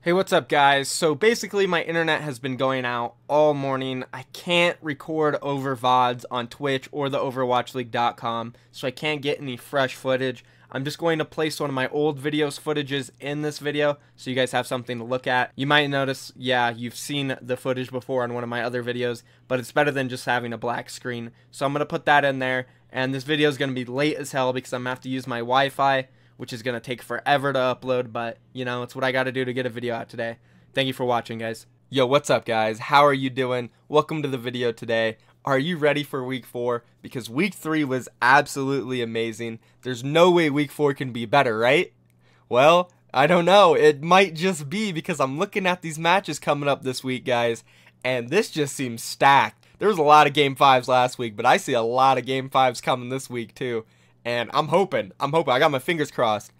Hey, what's up guys? So basically my internet has been going out all morning. I can't record over VODs on Twitch or the overwatchleague.com, so I can't get any fresh footage. I'm just going to place one of my old footages in this video so you guys have something to look at. You might notice, yeah, you've seen the footage before on one of my other videos, but it's better than just having a black screen. So I'm going to put that in there, and this video is going to be late as hell because I'm going to have to use my Wi-Fi, which is going to take forever to upload, but, you know, it's what I got to do to get a video out today. Thank you for watching, guys. Yo, what's up, guys? How are you doing? Welcome to the video today. Are you ready for Week 4? Because Week 3 was absolutely amazing. There's no way Week 4 can be better, right? Well, I don't know. It might just be because I'm looking at these matches coming up this week, guys, and this just seems stacked. There was a lot of Game 5s last week, but I see a lot of Game 5s coming this week, too. And I'm hoping, I got my fingers crossed,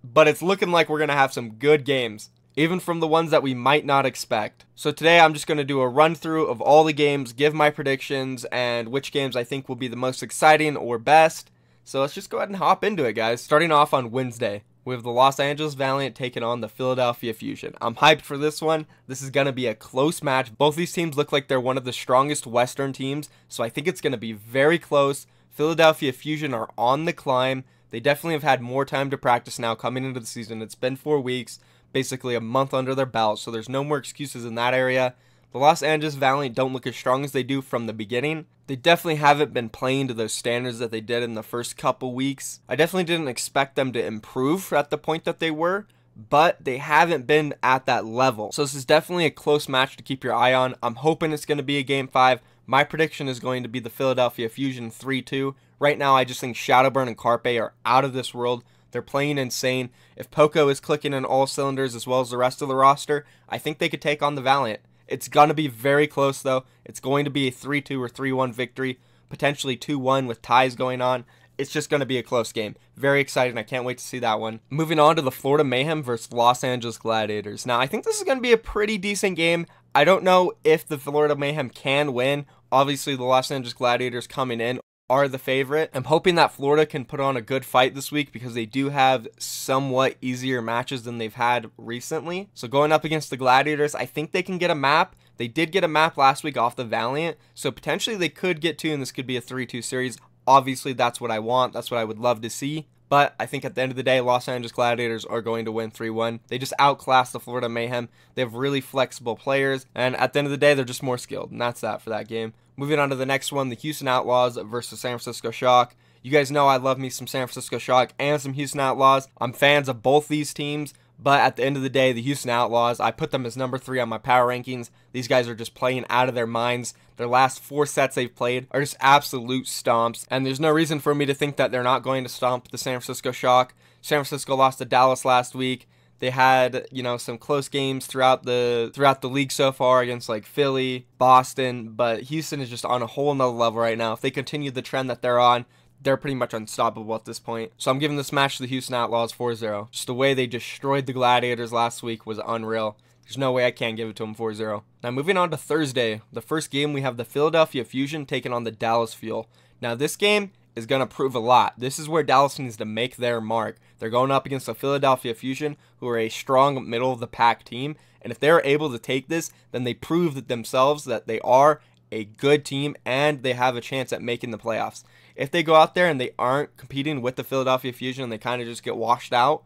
but it's looking like we're going to have some good games, even from the ones that we might not expect. So today I'm just going to do a run through of all the games, give my predictions, and which games I think will be the most exciting or best. So let's just go ahead and hop into it, guys. Starting off on Wednesday, we have the Los Angeles Valiant taking on the Philadelphia Fusion. I'm hyped for this one. This is going to be a close match. Both these teams look like they're one of the strongest Western teams, so I think it's going to be very close. Philadelphia Fusion are on the climb. They definitely have had more time to practice now coming into the season. It's been 4 weeks, basically a month under their belt, so there's no more excuses in that area. The Los Angeles Valiant don't look as strong as they do from the beginning. They definitely haven't been playing to those standards that they did in the first couple weeks. I definitely didn't expect them to improve at the point that they were, but they haven't been at that level. So this is definitely a close match to keep your eye on. I'm hoping it's going to be a Game 5. My prediction is going to be the Philadelphia Fusion 3-2. Right now, I just think Shadowburn and Carpe are out of this world. They're playing insane. If Poco is clicking in all cylinders as well as the rest of the roster, I think they could take on the Valiant. It's going to be very close, though. It's going to be a 3-2 or 3-1 victory, potentially 2-1 with ties going on. It's just going to be a close game. Very exciting. I can't wait to see that one. Moving on to the Florida Mayhem versus Los Angeles Gladiators. Now, I think this is going to be a pretty decent game. I don't know if the Florida Mayhem can win. Obviously, the Los Angeles Gladiators coming in are the favorite. I'm hoping that Florida can put on a good fight this week because they do have somewhat easier matches than they've had recently. So going up against the Gladiators, I think they can get a map. They did get a map last week off the Valiant, so potentially they could get two, and this could be a 3-2 series. Obviously, that's what I want. That's what I would love to see. But I think at the end of the day, Los Angeles Gladiators are going to win 3-1. They just outclass the Florida Mayhem. They have really flexible players, and at the end of the day, they're just more skilled, and that's that for that game. Moving on to the next one, the Houston Outlaws versus San Francisco Shock. You guys know I love me some San Francisco Shock and some Houston Outlaws. I'm fans of both these teams, but at the end of the day, the Houston Outlaws, I put them as number 3 on my power rankings. These guys are just playing out of their minds. Their last 4 sets they've played are just absolute stomps, and there's no reason for me to think that they're not going to stomp the San Francisco Shock. San Francisco lost to Dallas last week. They had, you know, some close games throughout the league so far against like Philly, Boston, but Houston is just on a whole nother level right now. If they continue the trend that they're on, they're pretty much unstoppable at this point. So I'm giving this match to the Houston Outlaws 4-0. Just the way they destroyed the Gladiators last week was unreal. There's no way I can't give it to them 4-0. Now moving on to Thursday, the first game we have the Philadelphia Fusion taking on the Dallas Fuel. Now this game is going to prove a lot. This is where Dallas needs to make their mark. They're going up against the Philadelphia Fusion, who are a strong middle-of-the-pack team, and if they're able to take this, then they prove that themselves that they are a good team and they have a chance at making the playoffs. If they go out there and they aren't competing with the Philadelphia Fusion and they kind of just get washed out,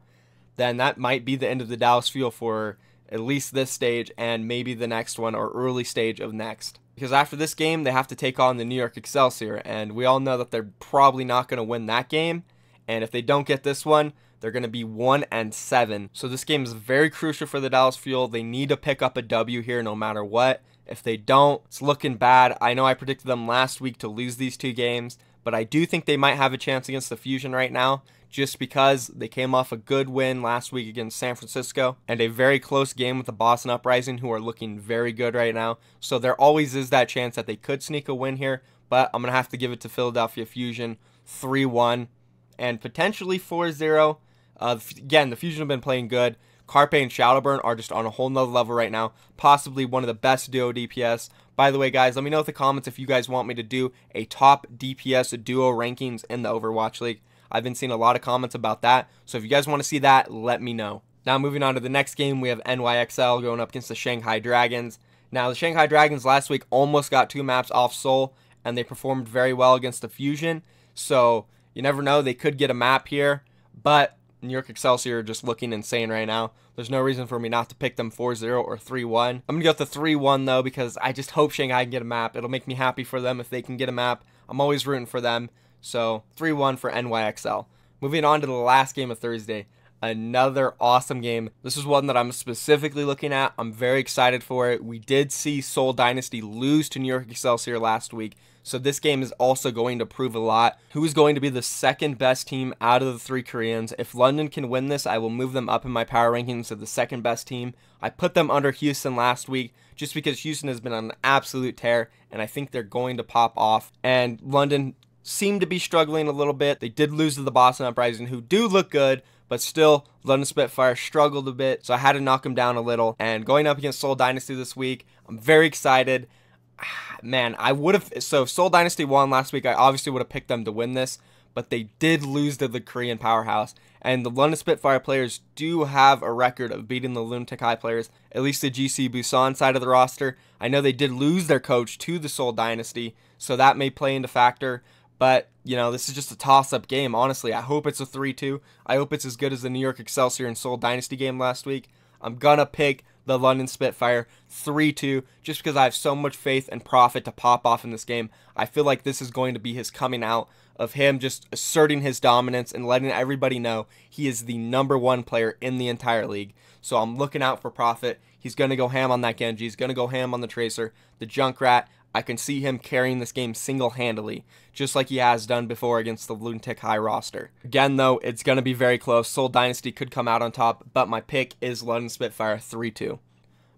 then that might be the end of the Dallas Fuel for at least this stage and maybe the next one or early stage of next. Because after this game, they have to take on the New York Excelsior, and we all know that they're probably not going to win that game. And if they don't get this one, they're going to be 1-7. So this game is very crucial for the Dallas Fuel. They need to pick up a W here no matter what. If they don't, it's looking bad. I know I predicted them last week to lose these 2 games, but I do think they might have a chance against the Fusion right now, just because they came off a good win last week against San Francisco and a very close game with the Boston Uprising, who are looking very good right now. So there always is that chance that they could sneak a win here, but I'm going to have to give it to Philadelphia Fusion 3-1 and potentially 4-0. Again, the Fusion have been playing good. Carpe and Shadowburn are just on a whole nother level right now, possibly one of the best duo DPS. By the way, guys, let me know in the comments if you guys want me to do a top DPS duo rankings in the Overwatch League. I've been seeing a lot of comments about that, so if you guys want to see that, let me know. Now moving on to the next game, we have NYXL going up against the Shanghai Dragons. Now the Shanghai Dragons last week almost got 2 maps off Seoul, and they performed very well against the Fusion. So you never know, they could get a map here, but New York Excelsior are just looking insane right now. There's no reason for me not to pick them 4-0 or 3-1. I'm going to go with the 3-1 though, because I just hope Shanghai can get a map. It'll make me happy for them if they can get a map. I'm always rooting for them. So 3-1 for NYXL. Moving on to the last game of Thursday. Another awesome game. This is one that I'm specifically looking at. I'm very excited for it. We did see Seoul Dynasty lose to New York Excelsior last week, so this game is also going to prove a lot. Who is going to be the second best team out of the 3 Koreans? If London can win this, I will move them up in my power rankings to the second best team. I put them under Houston last week just because Houston has been on an absolute tear, and I think they're going to pop off. And London seemed to be struggling a little bit. They did lose to the Boston Uprising, who do look good, but still, London Spitfire struggled a bit, so I had to knock them down a little. And going up against Seoul Dynasty this week, I'm very excited. Man, I would have... So, Seoul Dynasty won last week. I obviously would have picked them to win this, but they did lose to the Korean powerhouse. And the London Spitfire players do have a record of beating the Lunatic High players, at least the GC Busan side of the roster. I know they did lose their coach to the Seoul Dynasty, so that may play into factor. But, you know, this is just a toss-up game, honestly. I hope it's a 3-2. I hope it's as good as the New York Excelsior and Seoul Dynasty game last week. I'm going to pick the London Spitfire 3-2 just because I have so much faith and profit to pop off in this game. I feel like this is going to be his coming out of him just asserting his dominance and letting everybody know he is the #1 player in the entire league. So I'm looking out for profit. He's going to go ham on that Genji. He's going to go ham on the Tracer, the Junkrat. I can see him carrying this game single-handedly, just like he has done before against the Lunatic High roster. Again, though, it's going to be very close. Seoul Dynasty could come out on top, but my pick is London Spitfire 3-2.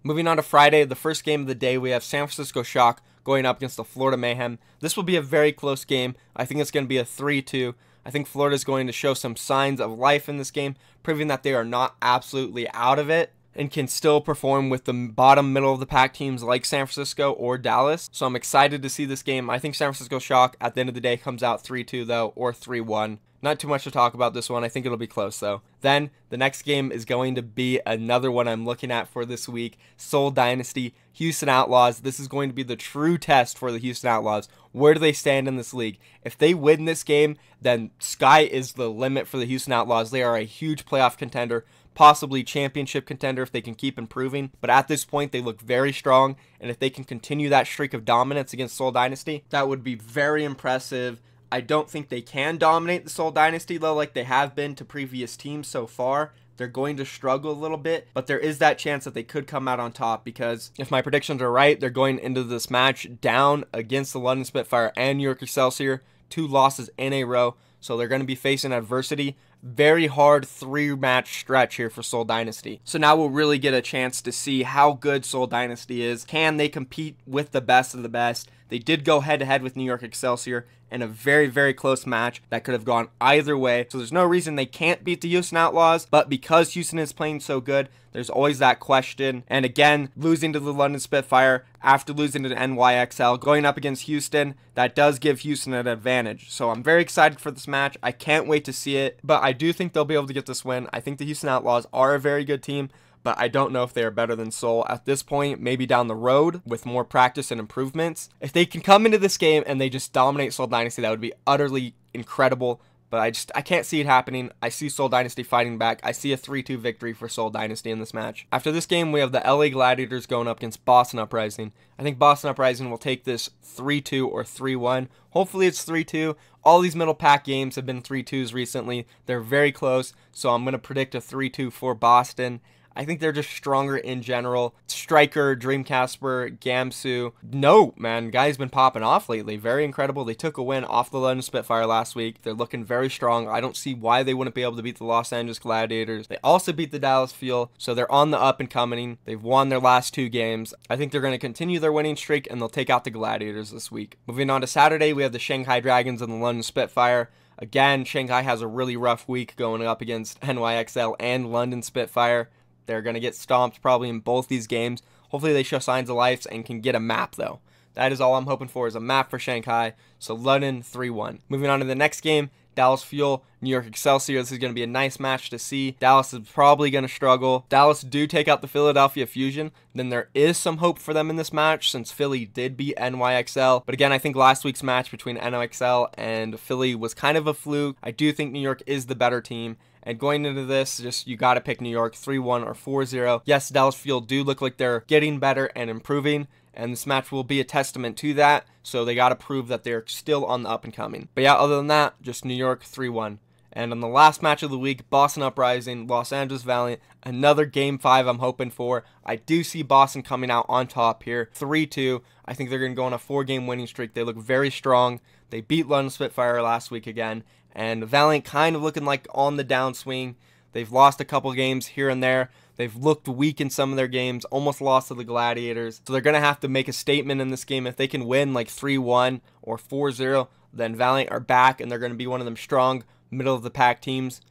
Moving on to Friday, the first game of the day, we have San Francisco Shock going up against the Florida Mayhem. This will be a very close game. I think it's going to be a 3-2. I think Florida is going to show some signs of life in this game, proving that they are not absolutely out of it and can still perform with the bottom middle of the pack teams like San Francisco or Dallas. So I'm excited to see this game. I think San Francisco Shock at the end of the day comes out 3-2 though, or 3-1. Not too much to talk about this one. I think it'll be close though. Then the next game is going to be another one I'm looking at for this week. Seoul Dynasty, Houston Outlaws. This is going to be the true test for the Houston Outlaws. Where do they stand in this league? If they win this game, then sky is the limit for the Houston Outlaws. They are a huge playoff contender, possibly championship contender if they can keep improving. But at this point, they look very strong. And if they can continue that streak of dominance against Seoul Dynasty, that would be very impressive. I don't think they can dominate the Seoul Dynasty, though, like they have been to previous teams so far. They're going to struggle a little bit, but there is that chance that they could come out on top because if my predictions are right, they're going into this match down against the London Spitfire and New York Excelsior, 2 losses in a row. So they're going to be facing adversity. Very hard 3-match stretch here for Seoul Dynasty. So now we'll really get a chance to see how good Seoul Dynasty is. Can they compete with the best of the best? They did go head-to-head with New York Excelsior in a very, very close match that could have gone either way. So there's no reason they can't beat the Houston Outlaws, but because Houston is playing so good, there's always that question. And again, losing to the London Spitfire after losing to the NYXL, going up against Houston, that does give Houston an advantage. So I'm very excited for this match. I can't wait to see it, but I do think they'll be able to get this win. I think the Houston Outlaws are a very good team, but I don't know if they are better than Seoul at this point. Maybe down the road with more practice and improvements. If they can come into this game and they just dominate Seoul Dynasty, that would be utterly incredible. But I can't see it happening. I see Seoul Dynasty fighting back. I see a 3-2 victory for Seoul Dynasty in this match. After this game, we have the LA Gladiators going up against Boston Uprising. I think Boston Uprising will take this 3-2 or 3-1. Hopefully it's 3-2. All these middle pack games have been 3-2s recently. They're very close, so I'm going to predict a 3-2 for Boston. I think they're just stronger in general. Striker, Dreamcasper, Gamsu. No, man, guy's been popping off lately. Very incredible. They took a win off the London Spitfire last week. They're looking very strong. I don't see why they wouldn't be able to beat the Los Angeles Gladiators. They also beat the Dallas Fuel, so they're on the up and coming. They've won their last 2 games. I think they're going to continue their winning streak, and they'll take out the Gladiators this week. Moving on to Saturday, we have the Shanghai Dragons and the London Spitfire. Again, Shanghai has a really rough week going up against NYXL and London Spitfire. They're going to get stomped probably in both these games. Hopefully they show signs of life and can get a map though. That is all I'm hoping for, is a map for Shanghai. So London 3-1. Moving on to the next game, Dallas Fuel, New York Excelsior. This is going to be a nice match to see. Dallas is probably going to struggle. Dallas do take out the Philadelphia Fusion. Then there is some hope for them in this match since Philly did beat NYXL. But again, I think last week's match between NYXL and Philly was kind of a fluke. I do think New York is the better team. And going into this, just you got to pick New York 3-1 or 4-0. Yes, Dallas Fuel do look like they're getting better and improving, and this match will be a testament to that. So they got to prove that they're still on the up and coming. But yeah, other than that, just New York 3-1. And on the last match of the week, Boston Uprising, Los Angeles Valiant, another Game 5 I'm hoping for. I do see Boston coming out on top here, 3-2. I think they're going to go on a 4-game winning streak. They look very strong. They beat London Spitfire last week again. And Valiant kind of looking like on the downswing. They've lost a couple games here and there. They've looked weak in some of their games, almost lost to the Gladiators. So they're going to have to make a statement in this game. If they can win like 3-1 or 4-0, then Valiant are back, and they're going to be one of them strong middle-of-the-pack teams.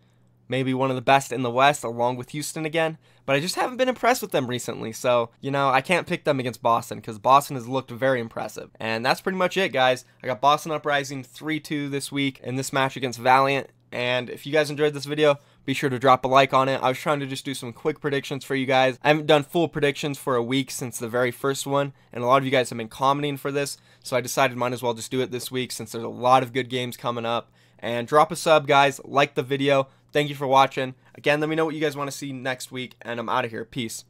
Maybe one of the best in the West, along with Houston again. But I just haven't been impressed with them recently. So, you know, I can't pick them against Boston because Boston has looked very impressive. And that's pretty much it, guys. I got Boston Uprising 3-2 this week in this match against Valiant. And if you guys enjoyed this video, be sure to drop a like on it. I was trying to just do some quick predictions for you guys. I haven't done full predictions for a week since the very first one, and a lot of you guys have been commenting for this, so I decided might as well just do it this week since there's a lot of good games coming up. And drop a sub, guys. Like the video. Thank you for watching. Again, let me know what you guys want to see next week, and I'm out of here. Peace.